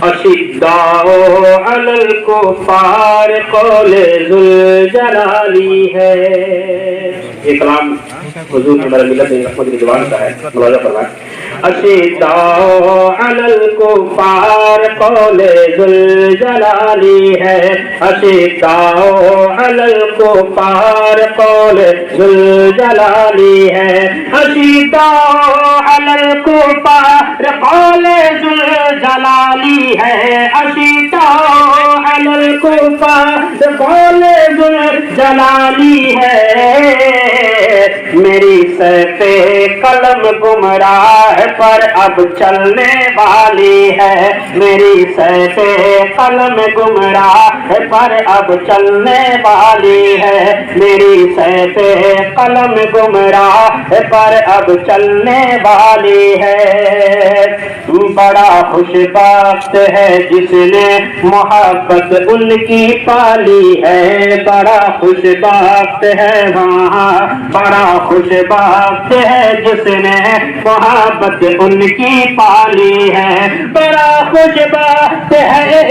اشداء علی الکفار قول ذوالجلالی ہے. یہ کلام حضور نے ہمارے ملت رحمت کی زبان کا ہے. ملاحظہ فرمائیں. اشداء علی الکفار قول ذوالجلالی ہے. اشداء علی الکفار قول ذوالجلالی ہے. اشداء علی الکفار قول ذوالجلالی ہے. اشداء علی الکفار قول ذوالجلالی ہے. میری سیف قلم گمراہ پر اب چلنے والی ہے. میری سیف قلم گمراہ پر اب چلنے والی ہے. میری سیف قلم گمراہ پر اب چلنے والی ہے. بڑا خوش بخت ہے جس نے محبت ان کی پالی ہے. بڑا خوش بخت ہے وہاں بڑا خوش بخت ہے جس نے محبت ان کی پالی ہے. بڑا خوش بخت ہے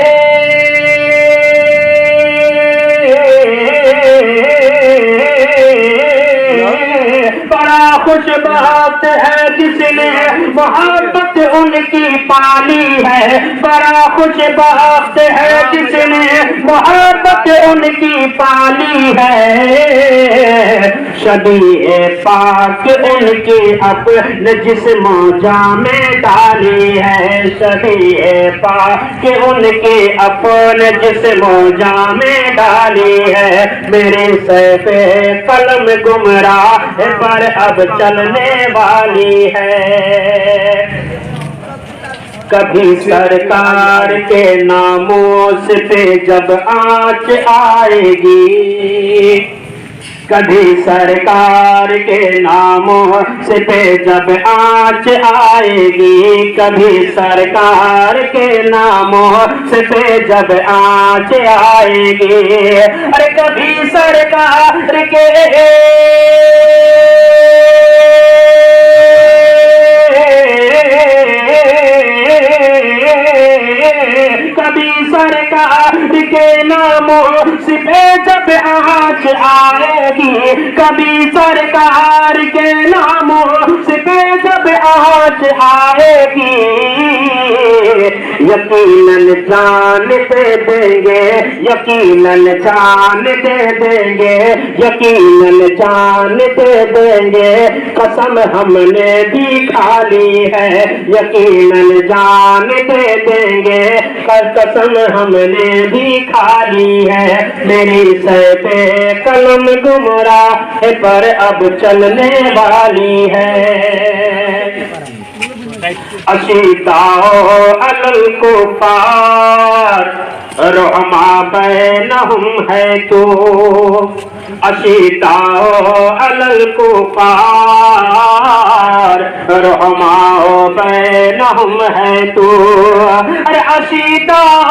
بڑا خوش بخت ہے جس نے محبت ان کی پالی ہے. بڑا خوش بخت ہے جس نے محبت ان کی پالی ہے. شبیہ پاک ان کی اپنے جسم و جان میں ڈالی ہے. شبیہ پاک ان کی اپنے جسم و جان میں ڈالی ہے. میرے سیف قلم گمراہ پر اب چلنے والی ہے. کبھی سرکار کے ناموس پہ جب آنچ آئے گی. کبھی سرکار کے ناموں پہ جب آنچ آئے گی. کبھی سرکار کے ناموں پہ جب آنچ آئے گی. ارے کبھی سرکار کے کبھی سرکار کے ناموں پہ جب آنچ آئے گی. کبھی سرکار کے ناموں پہ جب آنچ آئے گی. یقیناً جان دے دیں گے. یقیناً جان دے دیں گے. یقیناً جان دے دیں گے. قسم ہم نے بھی کھا لی ہے. یقیناً جان دے دیں گے. قسم ہم نے بھی کھا لی ہے. میری سیف قلم گمراہ پر اب چلنے والی ہے. اشداء علی الکفار رحماء بینہم ہے تو. اشداء علی الکفار رحماء بینہم ہے تو. ارے اشداء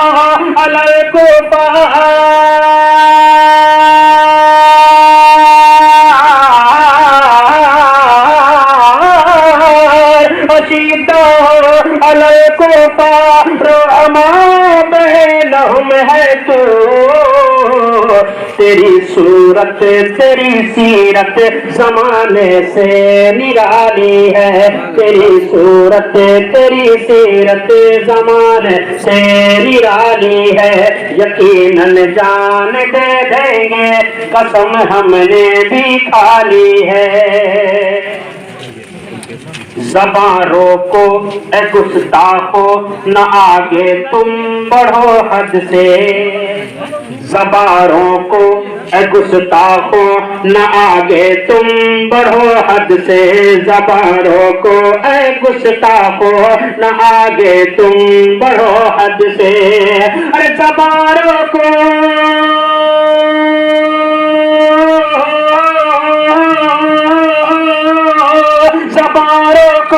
علی الکفار اشداء علی الکفار رحماء بینہم ہے تو. تیری صورت تیری سیرت زمانے سے نرالی ہے. تیری صورت تیری سیرت زمانے سے نرالی ہے. یقیناً جان دے دیں گے. قسم ہم نے بھی کھا لی ہے. زبان روکو اے گستاخو نہ آگے تم بڑھو حد سے. زبان روکو اے گستاخو نہ آگے تم بڑھو حد سے. زبان روکو اے گستاخو نہ آگے تم بڑھو حد سے. ارے زبان روکو زبان روکو